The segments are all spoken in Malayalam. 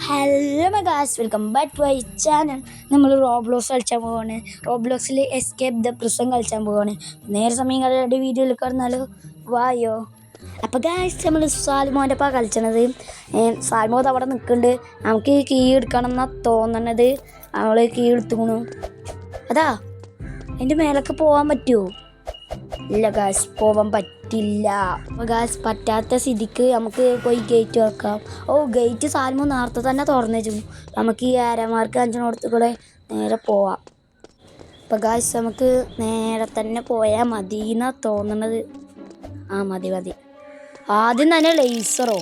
ഹലോ മഗാസ്, welcome back to my channel. നമ്മൾ റോബ്ലോക്സ് കളിച്ചാൻ പോവാണ്. റോബ്ലോക്സിൽ എസ്കേപ്പ് ദ പ്രിസൺ കളിച്ചാൻ പോവാണ്. നേരെ സമയം കളിയുടെ വീഡിയോയിൽ കിടന്നാലോ, വായോ. അപ്പോൾ ഗായ്സ്, നമ്മൾ സാൽമോൻ്റെ ഒപ്പം കളിച്ചത്. സാൽമോ അവിടെ നിൽക്കുന്നുണ്ട്. നമുക്ക് കീ എടുക്കണം എന്നാണ് തോന്നണത്. അവൾ കീ എടുത്തുക്കണു. അതാ അതിൻ്റെ മേലൊക്കെ പോകാൻ പറ്റുമോ? ഇല്ല ഗായ്സ്, പോകാൻ പറ്റില്ല. അപ്പോൾ ഗായ്സ്, പറ്റാത്ത സ്ഥിതിക്ക് നമുക്ക് പോയി ഗേറ്റ് വെക്കാം. ഗേറ്റ് സാൽമോ നേരത്തെ തന്നെ തുറന്നു വെച്ചു. നമുക്ക് ഈ ആരമാർക്ക് 5 കൂടെ നേരെ പോവാം. അപ്പോൾ ഗായ്സ്, നമുക്ക് നേരെ തന്നെ പോയാൽ മതി എന്നാണ് തോന്നണത്. മതി. ആദ്യം തന്നെ ലേസറോ?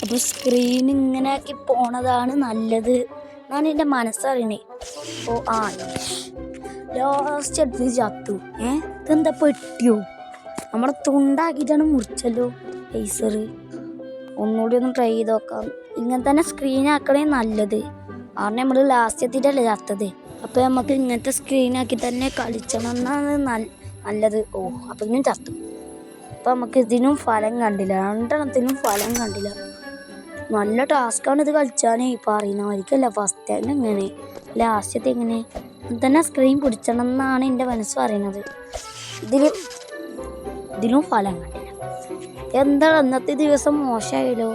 അപ്പോൾ സ്ക്രീൻ ഇങ്ങനെ ആക്കി പോണതാണ് നല്ലത് എന്നാണ് എൻ്റെ മനസ്സറിയണേ. ലാസ്റ്റ് അടുത്ത് ചത്തു. ഇതെന്താ പെട്ടിയോ? നമ്മളെ തുണ്ടാക്കിയിട്ടാണ് മുറിച്ചല്ലോ ലേസർ. ഒന്നുകൂടി ഒന്ന് ട്രൈ ചെയ്ത് നോക്കാം. ഇങ്ങനെ തന്നെ സ്ക്രീൻ ആക്കണേ നല്ലത്. കാരണം നമ്മൾ ലാസ്റ്റ് എത്തിയിട്ടല്ലേ ചത്തത്. അപ്പോൾ നമുക്ക് ഇങ്ങനത്തെ സ്ക്രീനാക്കി തന്നെ കളിച്ചണം എന്നാണ് നല്ലത്. അപ്പോൾ ഇങ്ങനെ ചത്തു. അപ്പോൾ നമുക്ക് ഇതിനും ഫലം കണ്ടില്ല, 2 ഫലം കണ്ടില്ല. നല്ല ടാസ്ക്കാണ് ഇത് കളിച്ചാനേ. പറയുന്ന മാതിരിക്കല്ല ഫസ്റ്റ് ടൈം എങ്ങനെ ലാസ്റ്റത്തെ എങ്ങനെ തന്നെ സ്ക്രീൻ പിടിച്ചണം എന്നാണ് എൻ്റെ മനസ്സ് പറയുന്നത്. ഇതിലും ഫലം കണ്ടില്ല. എന്താണ് ഇന്നത്തെ ദിവസം മോശമായല്ലോ.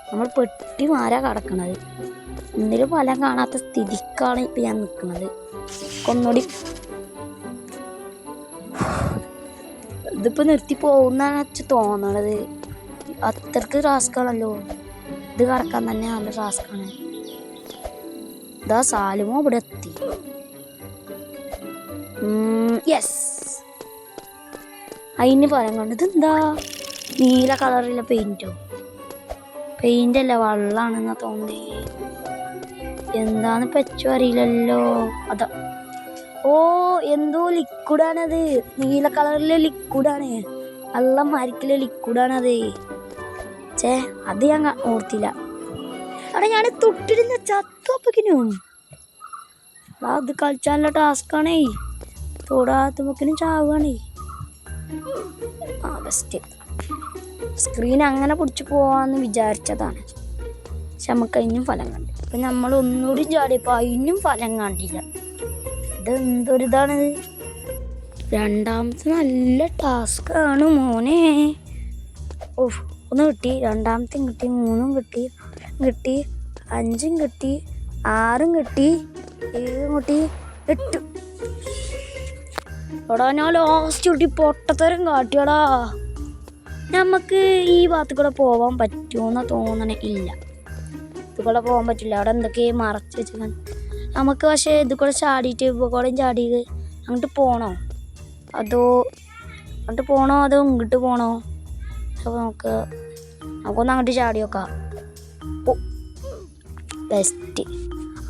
നമ്മൾ പെട്ടി മാറാ കിടക്കണത്. എന്തിലും ഫലം കാണാത്ത സ്ഥിതിക്കാണ് ഇപ്പം ഞാൻ നിൽക്കുന്നത്. ഒന്നുകൂടി ഇതിപ്പോൾ നിർത്തി പോകുന്നാണ് തോന്നണത്. അത്രക്ക് ടാസ്ക്കാണല്ലോ ഇത്. കിടക്കാൻ തന്നെ നല്ല ടാസ്ക്കാണ്. ഇതാ സാലുമോ ഇവിടെ എത്തി. യെസ്, അതിന് ഫലം കണ്ടു. ഇതെന്താ നീല കളറിലെ പെയിൻറ്റോ? പെയിൻ്റല്ല, വെള്ളമാണെന്നാ തോന്നേ. എന്താന്ന് പെച്ചോ അറിയില്ലല്ലോ. അതാ എന്തോ ലിക്വിഡാണത്. നീല കളറിലെ ലിക്വിഡാണ്. വെള്ളം മരിക്കിലെ ലിക്വിഡാണത്. അത് ഞാൻ ഓർത്തില്ല. അവിടെ ഞാൻ തൊട്ടിരുന്ന ചത്തപ്പക്കിനും. അത് കളിച്ചാനുള്ള ടാസ്ക്കാണേ. തൊടാത്തുമ്പക്കിനും ചാവുകയാണേ. ബെസ്റ്റ്. സ്ക്രീൻ അങ്ങനെ പിടിച്ച് പോവാന്ന് വിചാരിച്ചതാണ്. പക്ഷെ നമുക്ക് അതിനും ഫലം കണ്ടു. അപ്പം നമ്മൾ ഒന്നുകൂടി ചാടിയപ്പോൾ അതിനും ഫലം കണ്ടില്ല. ഇതെന്തൊരിതാണിത്. രണ്ടാമത്തെ നല്ല ടാസ്ക്കാണ് മോനെ. ഒന്ന് കിട്ടി, രണ്ടാമത്തെ കിട്ടി, 3 കിട്ടി, 5 കിട്ടി, 6 കിട്ടി, 7 കിട്ടി, 8. എടാ, ഞാൻ ലാസ്റ്റ് കിട്ടി പൊട്ടത്തരം കാട്ടിയടാ. നമുക്ക് ഈ ഭാഗത്ത് കൂടെ പോകാൻ പറ്റുമോയെന്നാ തോന്നണേ. ഇല്ല, ഇത് കൂടെ പോകാൻ പറ്റില്ല. അവിടെ എന്തൊക്കെ മറച്ച് വെച്ചാൽ നമുക്ക്. പക്ഷേ ഇത് കൂടെ ചാടിയിട്ട് കൂടെയും ചാടിയത് അങ്ങോട്ട് പോകണോ അതോ ഇങ്ങോട്ട് പോകണോ? അപ്പോൾ നമുക്കൊന്ന് അങ്ങോട്ട് ചാടി നോക്കാം. ബെസ്റ്റ്.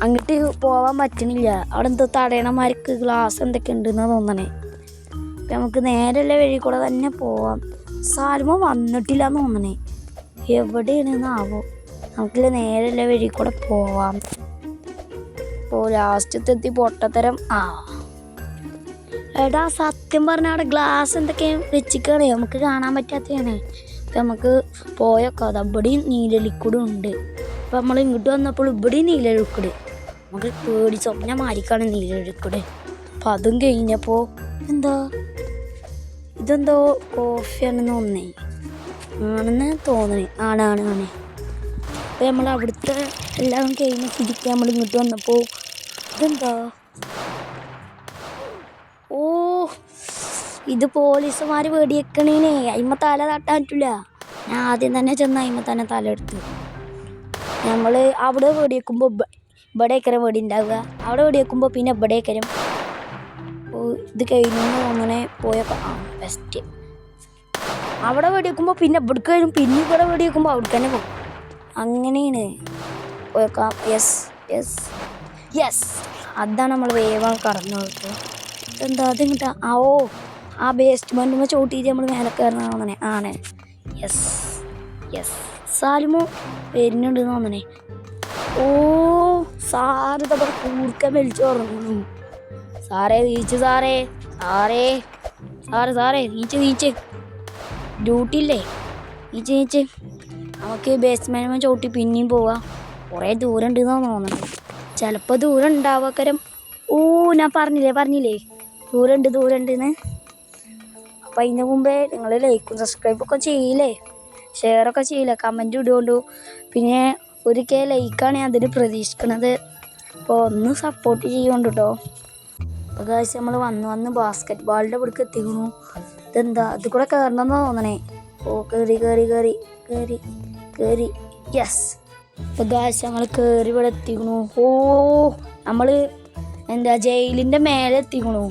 അങ്ങോട്ട് പോകാൻ പറ്റണില്ല. അവിടെ എന്തോ തടയണമാർക്ക് ഗ്ലാസ് എന്തൊക്കെ ഉണ്ടെന്ന് തോന്നണേ. അപ്പം നമുക്ക് നേരെയുള്ള വഴി കൂടെ തന്നെ പോവാം. സാൽമോ വന്നിട്ടില്ല എന്ന് തോന്നണേ. എവിടെയാണെന്നാവോ. നമുക്കില്ല നേരെയുള്ള വഴി കൂടെ പോവാം. ലാസ്റ്റത്തെത്തി പൊട്ടത്തരം. എടാ, സത്യം പറഞ്ഞാൽ അവിടെ ഗ്ലാസ് എന്തൊക്കെ വെച്ചിക്കണേ, നമുക്ക് കാണാൻ പറ്റാത്തതാണ്. അപ്പം നമുക്ക് പോയൊക്കെ ഇവിടെയും നീല ലിക്വിഡും ഉണ്ട്. അപ്പം നമ്മൾ ഇങ്ങോട്ട് വന്നപ്പോൾ ഇവിടെയും നീല ലിക്വിഡ്. നമുക്ക് പേടി സ്വപ്നം മാറിക്കാണ് നീല ലിക്വിഡ്. അപ്പം അതും കഴിഞ്ഞപ്പോൾ ഇതെന്തോ കോഫിയാണെന്ന് തോന്നേ. ആണെന്ന് തോന്നണേ. ആണ്. അപ്പം നമ്മൾ അവിടുത്തെ എല്ലാം കഴിഞ്ഞ് തിരിക്കാൻ നമ്മൾ ഇങ്ങോട്ട് വന്നപ്പോൾ ഇതെന്താ? ഇത് പോലീസുമാർ വെടിവെക്കണേനെ. അതിമ്മ തല തട്ടാൻ പറ്റില്ല. ഞാൻ ആദ്യം തന്നെ ചെന്ന് അതിമ്മ തന്നെ തല എടുത്തു. നമ്മൾ അവിടെ വെടിവെക്കുമ്പോൾ ഇവിടേക്കരം വെടി ഉണ്ടാവുക. അവിടെ വെടിവെക്കുമ്പോൾ പിന്നെ ഇവിടേക്കരം. ഇത് കഴിഞ്ഞു അങ്ങനെ പോയപ്പോൾ ബെസ്റ്റ്. അവിടെ വെടിവെക്കുമ്പോൾ പിന്നെ ഇവിടേക്ക് വരും. പിന്നെ ഇവിടെ വെടിവെക്കുമ്പോൾ അവിടേക്ക് തന്നെ പോകും. അങ്ങനെയാണ് പോയേക്കാം. യെസ്. അതാണ് നമ്മൾ വേഗം കടന്നു പോയിട്ട്. എന്താ അതിങ്ങോട്ടാ? ആ ബേസ്റ്റ് മണ്ണുമ്പോൾ ചോട്ടിയിട്ട് നമ്മൾ മേലെ കയറുന്ന തോന്നണേ. ആണ്. യെസ്. സാലുമോ വരുന്നുണ്ടെന്ന് തോന്നണേ. സാറ് ഇതവിടെ കൂർക്കം വലിച്ചു തുറന്നു. സാറേ നീച്ച്, സാറേ നീച്ച്. ഡ്യൂട്ടി ഇല്ലേ? നീച്ച്. നമുക്ക് ബേസ്മെൻറ്റ് ചവിട്ടി പിന്നെയും പോവാം. കുറേ ദൂരം ഉണ്ടെന്നാണ് തോന്നുന്നത്. ചിലപ്പോൾ ദൂരം ഉണ്ടാവാക്കരം. ഓ ഞാൻ പറഞ്ഞില്ലേ ദൂരം ഉണ്ടെന്ന്. അപ്പം അതിന് മുമ്പേ നിങ്ങൾ ലൈക്കും സബ്സ്ക്രൈബൊക്കെ ചെയ്യില്ലേ, ഷെയറൊക്കെ ചെയ്യില്ലേ, കമൻറ്റ് ഇടുകൊണ്ടു. പിന്നെ ഒരു ലൈക്കാണ് ഞാൻ അതിന് പ്രതീക്ഷിക്കുന്നത്. അപ്പോൾ ഒന്ന് സപ്പോർട്ട് ചെയ്യുന്നുണ്ട് കേട്ടോ. അപ്പോൾ ഗൈസ് നമ്മൾ വന്ന് ബാസ്ക്കറ്റ് ബോളിൻ്റെ ഇവിടേക്ക് എത്തിക്കണു. ഇതെന്താ ഇത് കൂടെ കയറണമെന്ന് തോന്നണേ. ഓ കയറി യെസ്. അപ്പോൾ ഗൈസ് ഞങ്ങൾ കയറി ഇവിടെ എത്തിക്കണു. ഓ നമ്മൾ ജയിലിൻ്റെ മേലെ എത്തിക്കണു.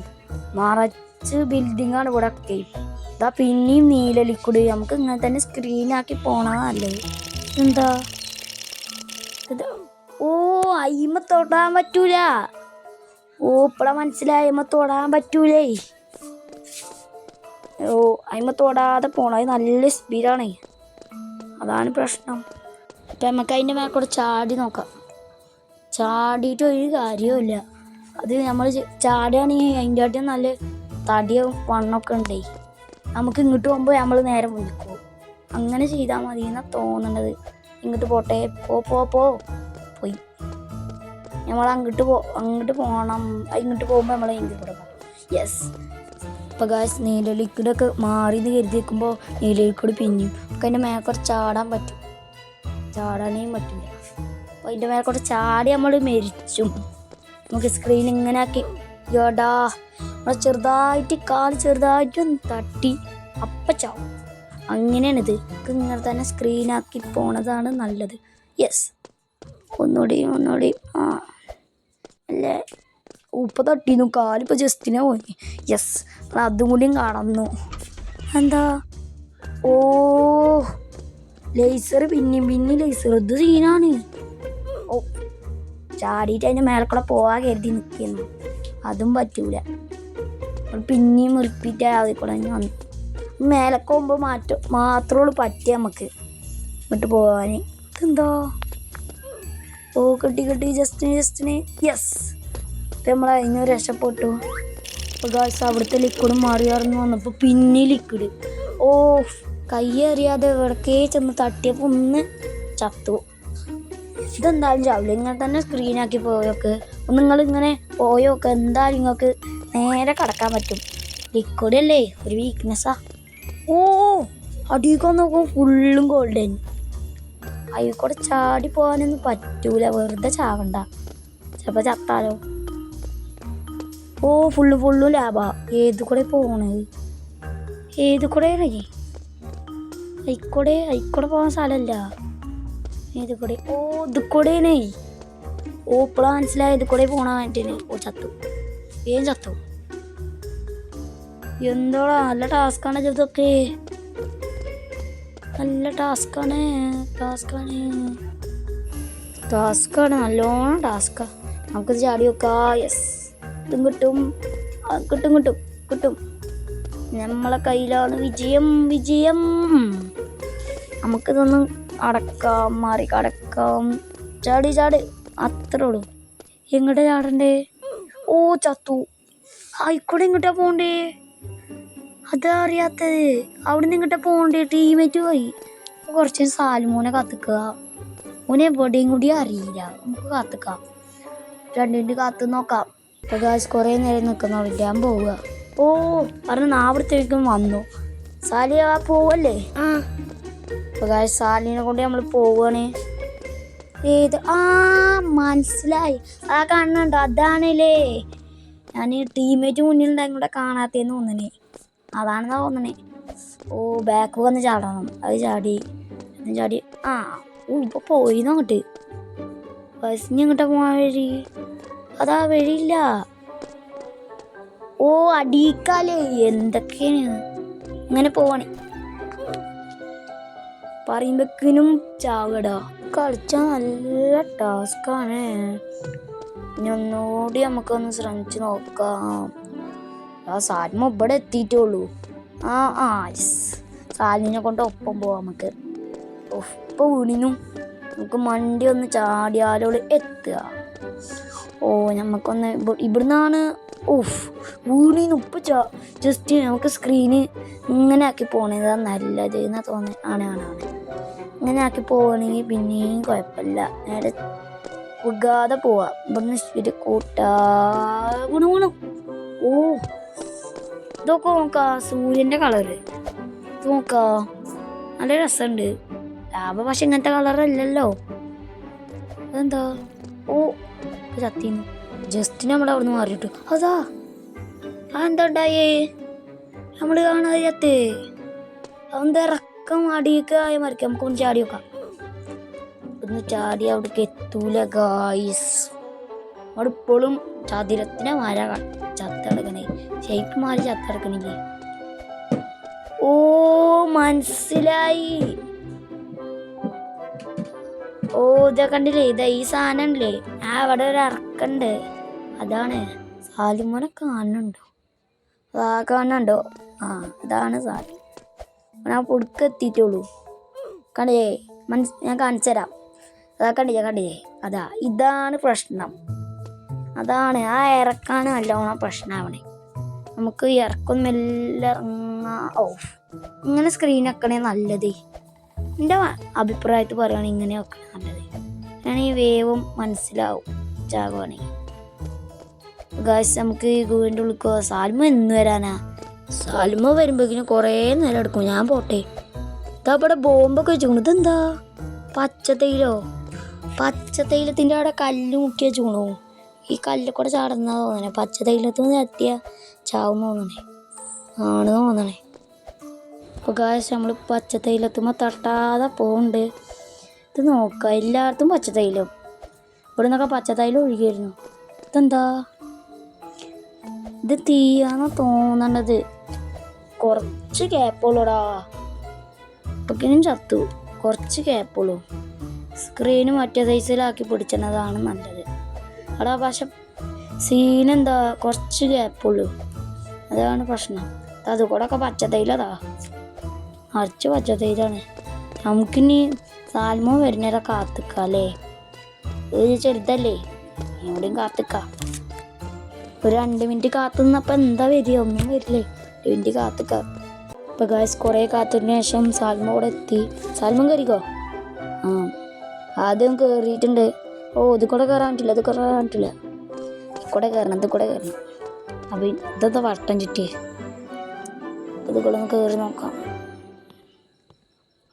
നിറച്ച് ബിൽഡിങ്ങാണ് ഇവിടെ ഒക്കെ. ഇതാ പിന്നെയും നീല ലിക്വിഡ്. നമുക്ക് ഇങ്ങനെ തന്നെ സ്ക്രീനാക്കി പോണതല്ലേ. എന്താ ഇത്? ഓ അയിമ തൊടാൻ പറ്റൂല. ഓ ഇപ്പഴാ മനസ്സിലായി അയിമ തൊടാൻ പറ്റൂലേ. ഓ അയിമ തൊടാതെ പോണത് നല്ല സ്പീഡാണേ, അതാണ് പ്രശ്നം. അപ്പം നമുക്ക് അതിൻ്റെ മേലെ കൂടെ ചാടി നോക്കാം. ചാടിയിട്ട് ഒരു കാര്യവുമില്ല. അത് നമ്മൾ ചാടുകയാണെങ്കിൽ അതിൻ്റെ ആദ്യം നല്ല തടിയും വണ്ണമൊക്കെ ഉണ്ടേ. നമുക്ക് ഇങ്ങോട്ട് പോകുമ്പോൾ നമ്മൾ നേരെ മുന്നിൽ പോകും. അങ്ങനെ ചെയ്താൽ മതി എന്നാണ് തോന്നുന്നത്. ഇങ്ങോട്ട് പോട്ടെ. പോയി നമ്മൾ അങ്ങോട്ട് പോകണം. ഇങ്ങോട്ട് പോകുമ്പോൾ നമ്മൾ ഇങ്ങോട്ട് പോകണം. യെസ്. ഇപ്പോൾ ഗൈസ് നീല ലിക്വിഡൊക്കെ മാറി എന്ന് കരുതി വെക്കുമ്പോൾ നീല ലിക്വിഡ് പിന്നെയും നമുക്ക് അതിൻ്റെ മേലെ ചാടാനേ പറ്റില്ല. അപ്പോൾ അതിൻ്റെ മേലെ ചാടി നമ്മൾ മരിച്ചും. നമുക്ക് സ്ക്രീൻ ഇങ്ങനെ ആക്കി കേടാ നമ്മൾ ചെറുതായിട്ട് കാല് ചെറുതായിട്ടൊന്ന് തട്ടി അപ്പം ചാവും. അങ്ങനെയാണിത്. ഇങ്ങനെ തന്നെ സ്ക്രീനാക്കി പോണതാണ് നല്ലത്. യെസ്. ഒന്നുകൂടി ആ അല്ലേ. ഉപ്പ് തട്ടിന്നു, കാലിപ്പോൾ ജസ്റ്റിനെ പോയി. യെസ്. അതും കൂടിയും കാണുന്നു. എന്താ ഓ ലേസർ പിന്നെയും ലേസർ. ഇത് സീനാണ്. ഓ ചാടിയിട്ട് അതിൻ്റെ മേലെ കൂടെ പോകാൻ കരുതി നിൽക്കുന്നു. അതും പറ്റൂല. പിന്നെയും റിപ്പീറ്റ് ആയി കൂടെ വന്നു. മേലൊക്കെ പോകുമ്പോൾ മാത്രമേ ഉള്ളൂ പറ്റിയ നമുക്ക് ഇങ്ങോട്ട് പോകാൻ. ഇതെന്താ ഓ കിട്ടി ജസ്റ്റിന്. യെസ്. ഇപ്പം നമ്മൾ അതിന് രക്ഷപ്പെട്ടു. അപ്പോൾ ഗായ്സ് അവിടുത്തെ ലിക്വിഡ് മാറിയാർന്ന് വന്നപ്പോൾ പിന്നെ ലിക്വിഡ്. ഓ കൈ അറിയാതെ ഇവിടക്കേ ചെന്ന് തട്ടിയപ്പോൾ ഒന്ന് ചത്തു. ഇതെന്തായാലും ചാവില്ല. ഇങ്ങനെ തന്നെ സ്ക്രീനാക്കി പോയൊക്കെ നിങ്ങളിങ്ങനെ പോയൊക്കെ എന്തായാലും നിങ്ങൾക്ക് നേരെ കടക്കാൻ പറ്റും. ലിക്വിഡ് അല്ലേ, ഒരു വീക്ക്നെസ്സാ. ഓ അടിയൊക്കെ നോക്കും ഫുള്ളും ഗോൾഡൻ. അതിൽ കൂടെ ചാടി പോകാനൊന്നും പറ്റൂല. വെറുതെ ചാവണ്ട, ചിലപ്പോൾ ചത്താലോ. ഓ ഫുള്ളും ലാഭാ. ഏത് കൂടെ പോണത്? ഏത് കൂടെയാണ്? അയിക്കൂടെ പോകാൻ സ്ഥലമല്ല. ഏത് കൂടെ? ഓ ഇത് കൂടെയാണേ. ഓ ഇപ്പോഴാണ് മനസ്സിലായത് ഇത് കൂടെ പോണ വേണ്ടിന്. ഓ ചത്തു. ചത്തു. എന്തോടാ നല്ല ടാസ്ക്കാണ് ഇതൊക്കെ. നല്ല ടാസ്ക്കാണ് നല്ലോണം ടാസ്ക്കാ. നമുക്കിത് ചാടി വെക്കാം. യെസ്. ഇതും കിട്ടും. നമ്മളെ കയ്യിലാണ് വിജയം. നമുക്കിതൊന്ന് മാറി കടക്കാം. ചാടി അത്രേ ഉള്ളൂ. എങ്ങോട്ടാ ചാടണ്ടേ? ഓ ചത്തു. ആയിക്കോട്ടെ ഇങ്ങോട്ടാ പോണ്ടേ? അതാ അറിയാത്തത്. അവിടെ നിന്ന് ഇങ്ങോട്ടാ പോണ്ടേ? ടീമേറ്റ് പോയി. കുറച്ച് സാൽമോനെ കത്തിക്കുക. ഓനെ എവിടെയും കൂടി അറിയില്ല. നമുക്ക് കാത്തിക്കാം. 2 മിനിറ്റ് കാത്തു നോക്കാം. അപ്പോൾ ഗായ്സ് കുറേ നേരം നിൽക്കുന്ന വിടാൻ പോവുക. ഓ പറഞ്ഞ നാവിടത്തേക്കും വന്നു. സാലിയ പോവല്ലേ? അപ്പോൾ ഗായ്സ് സാലിനെ കൊണ്ട് നമ്മൾ പോവുകയാണ്. ഏത് മനസ്സിലായി. കാണുന്നുണ്ടോ? അതാണല്ലേ ഞാൻ ടീമേറ്റ് മുന്നിലുണ്ടായി കൂടെ കാണാത്തേന്ന് തോന്നണേ. അതാണെന്നാ തോന്നണേ. ഓ ബാക്ക് വന്ന് ചാടണം. അത് ചാടി ഇപ്പോൾ പോയി നോട്ട്. ബസ്സിന് ഇങ്ങോട്ടാ പോകാൻ വഴി? അതാ വഴിയില്ല. ഓ അടിക്കാലേ. എന്തൊക്കെയാണ് ഇങ്ങനെ പോവാണേ. പറയുമ്പോഴേക്കിനും ചാവടാ. കളിച്ചാൽ നല്ല ടാസ്ക്കാണ്. ഇനി ഒന്നുകൂടി നമുക്കൊന്ന് ശ്രമിച്ച് നോക്കാം. സാലിമ ഇവിടെ എത്തിയിട്ടുള്ളൂ. സാലിനെ കൊണ്ട് ഒപ്പം പോവാം നമുക്ക്. ഒപ്പം വീണിനും നമുക്ക് മണ്ടി ഒന്ന് ചാടിയാലോട് എത്തുക. ഓ നമുക്കൊന്ന് ഇവിടുന്നാണ്. വീണിന് ഉപ്പ് ജസ്റ്റ് നമുക്ക് സ്ക്രീന് ഇങ്ങനെ ആക്കി പോണതാ നല്ലത് എന്നാ തോന്നുന്നത്. ആണ് ഇങ്ങനെ ആക്കി പോവുകയാണെങ്കിൽ പിന്നെയും കുഴപ്പമില്ല. നേരെ ഉഗാതെ പോവാം. ഇവിടുന്ന് ശരി കൂട്ടാ ഗുണ ഗുണം. ഓ ഇതൊക്കെ നോക്കാ, സൂര്യൻ്റെ കളറ് ഇത് നോക്കാ, നല്ല രസമുണ്ട്. ലാഭ പക്ഷെ ഇങ്ങനത്തെ കളറല്ലല്ലോ. അതെന്താ? ഓ ചത്തിന് ജസ്റ്റ് നമ്മൾ അവിടെ നിന്ന് മാറിയിട്ടു. അതാ അതെന്താ ഉണ്ടായേ? നമ്മൾ കാണാതെ ചത്ത്. അതെന്താ ഇറക്കം അടിയൊക്കെ ആയ മറിക്കാം. നമുക്കൊന്ന് ചാടി നോക്കാം. ഒന്ന് ചാടി അവിടേക്ക് എത്തൂല ഗായ്സ്. അവിടെ ഇപ്പോഴും ചതുരത്തിനെ മാര ചത്തടക്കണേ. ശരിക്കും മാറി ചത്തടക്കണില്ലേ? ഓ മനസ്സിലായി. ഓ ഇതാ കണ്ടില്ലേ, ഇതാ ഈ സാധനം ഉണ്ടല്ലേ, അവിടെ ഒരു ഇറക്കുണ്ട്. അതാണ് സാലിമോനെ കാണുന്നുണ്ടോ? അതാ കാണുന്നുണ്ടോ? ആ അതാണ് സാലിം. ഞാൻ പുടുക്കെത്തിയിട്ടുള്ളൂ. കണ്ടില്ലേ? ഞാൻ കാണിച്ചു തരാം. അതാ കണ്ടില്ലേ? അതാ ഇതാണ് പ്രശ്നം. അതാണ് ആ ഇറക്കാണ് നല്ലോണം പ്രശ്നമാവണേ. നമുക്ക് ഇറക്കം മെല്ലെ ഇറങ്ങാ. ഓ ഇങ്ങനെ സ്ക്രീൻ വെക്കണേ നല്ലത്. എൻ്റെ അഭിപ്രായത്തിൽ പറയുകയാണെങ്കിൽ ഇങ്ങനെ വെക്കണേ നല്ലത്. ഞാൻ ഈ വേവും മനസ്സിലാവും ചാകുവാണെങ്കിൽ. ഗായ്സ് നമുക്ക് ഈ ഗുഹൻ്റെ ഉള്ളിക്കോ. സാൽമ എന്ന് വരാനാ? സാൽമ വരുമ്പോഴേക്കിനും കുറേ നേരം എടുക്കും. ഞാൻ പോട്ടെ. ഇതാ ഇവിടെ ബോംബൊക്കെ വെച്ചുകൊണ്ട്. ഇതെന്താ പച്ചത്തൈലത്തിൻ്റെ അവിടെ കല്ല് മുക്കി വെച്ചുകൊണ്ടു. ഈ കല്ലിൽ കൂടെ ചാടുന്ന തോന്നണേ. പച്ചത്തൈലത്തുനിന്ന് എത്തിയ ചാവും തോന്നണേ. അപ്പോൾ ഗായ്സ് നമ്മൾ പച്ചത്തൈലത്തുമ്പോൾ തട്ടാതെ പോകുന്നുണ്ട്. ഇത് നോക്കാം, എല്ലായിടത്തും പച്ചത്തൈലം. ഇവിടെ നിന്നൊക്കെ പച്ചത്തൈലം ഒഴുകിയായിരുന്നു. ഇതെന്താ? ഇത് തീയാന്ന് തോന്നണത്. കുറച്ച് ഗ്യാപ്പുള്ളൂടാ. ഇപ്പൊക്കിനും ചത്തു. കുറച്ച് ഗ്യാപ്പുള്ളൂ. സ്ക്രീന് മറ്റേ സൈസിലാക്കി പിടിച്ചതാണ് നല്ലത്. അവിടെ പക്ഷെ സീനെന്താ, കുറച്ച് ഗ്യാപ്പുള്ളൂ. അതാണ് പ്രശ്നം. അതുകൂടെ ഒക്കെ പച്ചത്തൈലതാ, നിറച്ച് പച്ചത്തൈലാണ്. നമുക്കിനി സാൽമോ വരുന്നേരം കാത്തിക്കാം അല്ലേ? ഇത് ചെറുതല്ലേ, എവിടെയും കാത്തിക്കാം. ഒരു 2 മിനിറ്റ് കാത്തുനിന്നപ്പോൾ എന്താ വരിക? ഒന്നും വരില്ലേ. 2 മിനിറ്റ് കാത്തിക്കാം. ഇപ്പം ഗായ്സ് കുറേ കാത്തതിന് ശേഷം സാൽമോ ഇവിടെ എത്തി. സാൽമോൻ കയറിക്കോ. ആ ആദ്യം കയറിയിട്ടുണ്ട്. ഓ ഇത് കൂടെ കയറാൻ പറ്റില്ല. ഇത് കൂടെ കയറണം. അപ്പം ഇതെന്താ വട്ടം ചുറ്റിയേ? ഇത് കൂടെ ഒന്ന് കയറി നോക്കാം.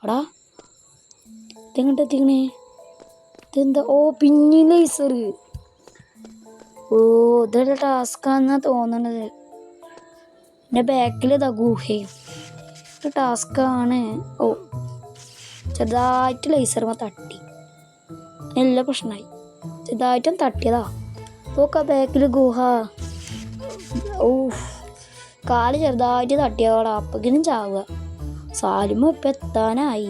എടാ ഇതെങ്ങോട്ട് എത്തിക്കണേ? ഇതെന്താ? ഓ പിന്നെ ലേസർ. ഓ ഇതൊരു ടാസ്ക്കാന്നാണ് തോന്നണത്. എൻ്റെ ബാക്കിലിതാ ഗുഹയും. ഒരു ടാസ്ക്കാണ്. ഓ ചെറുതായിട്ട് ലേസറുമ്പോൾ തട്ടി. എല്ലാ പ്രശ്നമായി. ചെറുതായിട്ടും തട്ടിയതാ. നോക്കാം ബാക്കിൽ ഗുഹ. ഓ കാല് ചെറുതായിട്ട് തട്ടിയവാടാ. അപ്പക്കിനും ചാവുക. സാലിമ ഇപ്പം എത്താനായി.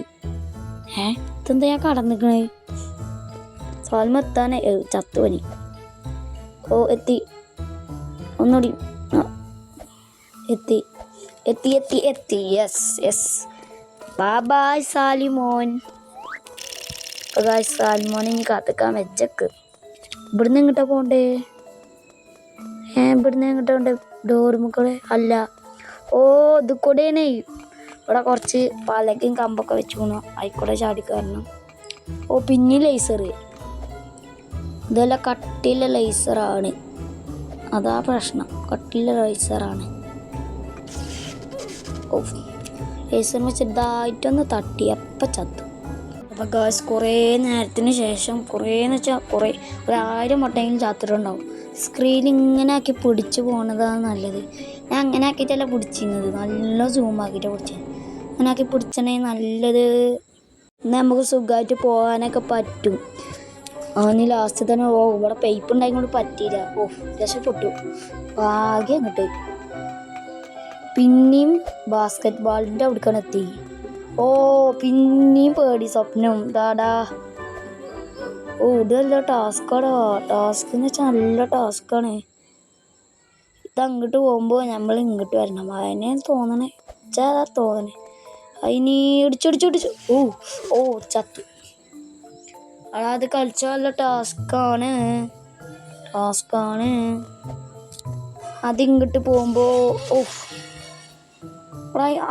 ഇതെന്താ ഞാൻ കടന്നിക്കണേ? സാലിമ എത്താനായി. ചത്തുപനി. ഓ എത്തി. ഒന്നുകൂടി എത്തി. യെസ്. ബായ് സാലിമോൻ. സാലിമോൻ ഇനി കാത്തിക്കാൻ വെച്ചക്ക്. ഇവിടുന്ന് എങ്ങോട്ടാ പോണ്ടേ? ഇവിടുന്ന് എങ്ങോട്ടാ പോണ്ടേ? ഡോർമുക്കളെ അല്ല. ഓ ഇത് കൂടെയാണ്. ഇവിടെ കുറച്ച് പലകയും കമ്പൊക്കെ വെച്ച് പോകണം. ആയിക്കൂടെ ചാടിക്കയറണം. ഓ പിന്നെ ലേസർ. ഇതെല്ലാം കട്ടിയുള്ള ലേസറാണ്. അതാ പ്രശ്നം. കട്ടിയുള്ള ലേസറാണ്. ഓ ലേസറിന് ചെറുതായിട്ടൊന്ന് തട്ടി അപ്പം ചത്തു. അപ്പം ഗായ്സ് കുറേ നേരത്തിന് ശേഷം, കുറേന്ന് വെച്ചാൽ ഒരു 1000 വട്ടമെങ്കിലും ചത്തിട്ടുണ്ടാവും. സ്ക്രീൻ ഇങ്ങനെ ആക്കി പിടിച്ച് പോണതാണ് നല്ലത്. ഞാൻ അങ്ങനെ ആക്കിയിട്ടല്ല പിടിച്ചിരുന്നത്, നല്ല സൂമാക്കിയിട്ടാണ് പിടിച്ചത്. അങ്ങനെ ആക്കി പിടിച്ചണേ നല്ലത്. എന്നാൽ നമുക്ക് സുഖമായിട്ട് പോകാനൊക്കെ പറ്റും. ഇനി ലാസ്റ്റ് തന്നെ ഇവിടെ പൈപ്പ് ഉണ്ടായിക്കൊണ്ട് പറ്റിയില്ല. ഓ രക്ഷപ്പെട്ടു. ഭാഗ്യം അങ്ങോട്ട്. പിന്നെയും ബാസ്കറ്റ് ബോളിൻ്റെ അവിടേക്കാണ് എത്തി. ഓ പിന്നെയും പേടി സ്വപ്നം ദാടാ. ഓ ഇതല്ല ടാസ്കാടാ. ടാസ്ക് എന്ന് വെച്ചാൽ നല്ല ടാസ്ക്കാണ്. ഇത് അങ്ങോട്ട് പോകുമ്പോൾ നമ്മൾ ഇങ്ങോട്ട് വരണം. അതിനെ തോന്നണേ അതിന് ഇടിച്ചു. ഓ ചത്തു. അത് കളിച്ചാൽ നല്ല ടാസ്ക്കാണ്. അതിങ്ങോട്ട് പോകുമ്പോൾ ഓ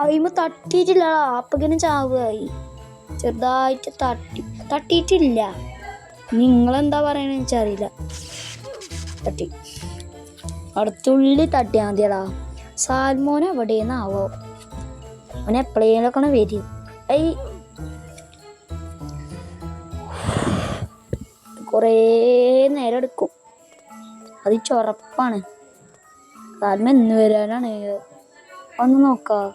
അയിമ തട്ടിയിട്ടില്ലടാ. അപ്പക്കിനും ചാവുകയായി. ചെറുതായിട്ട് തട്ടിയിട്ടില്ല. നിങ്ങളെന്താ പറയണെന്ന് എനിക്കറിയില്ല. തട്ടി അടുത്തുള്ളി തട്ടിയാൽ മതിയടാ. സാൽമോൻ എവിടെയെന്നാവോ? അവൻ എപ്പോഴേലൊക്കെ വരും. കുറേ നേരം എടുക്കും, അത് ചുറപ്പാണ്. സാൽമോൻ എന്ന് വരാനാണ്? ഒന്ന് നോക്കാം.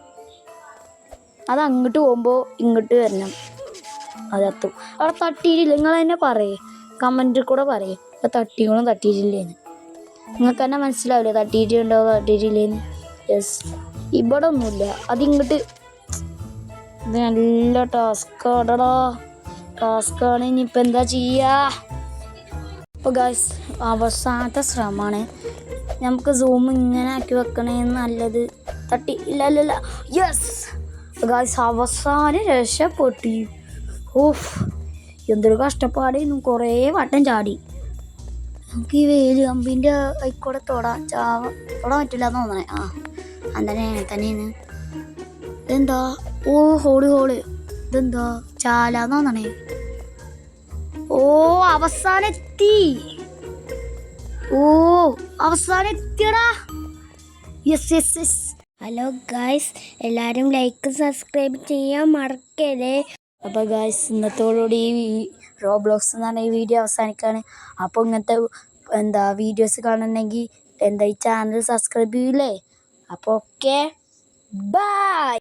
അത് അങ്ങോട്ട് പോകുമ്പോൾ ഇങ്ങോട്ട് വരണം. അതെത്തും. അവിടെ തട്ടിയിട്ടില്ല. നിങ്ങൾ തന്നെ പറയേ, കമൻറ്റിൽ കൂടെ പറയേ തട്ടികളും തട്ടിയിട്ടില്ലേന്ന്. നിങ്ങൾക്ക് തന്നെ മനസ്സിലാവില്ലേ തട്ടിയിട്ടുണ്ടോ തട്ടിയിട്ടില്ലേന്ന്. യെസ്, ഇവിടെ ഒന്നുമില്ല. അതിങ്ങോട്ട് ഇത് നല്ല ടാസ്കാണടാ. ടാസ്ക്കാണ്. ഇനിയിപ്പോൾ എന്താ ചെയ്യുക? അപ്പോൾ ഗൈസ് അവസാനത്തെ ശ്രമമാണ്. നമുക്ക് സൂം ഇങ്ങനെ ആക്കി വെക്കണേന്ന് നല്ലത്. തട്ടി ഇല്ല. യെസ് ഗൈസ്, അവസാനം രക്ഷപ്പെട്ടു. ഓഫ്, എന്തൊരു കഷ്ടപ്പാടായിരുന്നു. കുറേ വട്ടം ചാടി. നമുക്ക് ഈ വേല് കമ്പിൻ്റെ ആയിക്കോടെ തൊടാൻ പറ്റില്ല എന്ന് തോന്നണേ. തന്നെയാണ്. ഇതെന്താ? ഓ, ഹോള്. ഇതെന്താ? ചാലാന്ന് തോന്നണേ. ഓ, അവസാനം എത്തിയടാ. യെസ്. ഹലോ ഗായ്സ്, എല്ലാവരും ലൈക്ക് സബ്സ്ക്രൈബ് ചെയ്യാൻ മറക്കരുതേ. അപ്പോൾ ഗായ്സ്, ഇന്നത്തോടുകൂടി ഈ റോബ്ലോക്സ് എന്ന് പറഞ്ഞ ഈ വീഡിയോ അവസാനിക്കുകയാണ്. അപ്പോൾ ഇങ്ങനത്തെ വീഡിയോസ് കാണണമെങ്കിൽ ഈ ചാനൽ സബ്സ്ക്രൈബ് ചെയ്യൂലേ? അപ്പോൾ ഓക്കെ, ബൈ.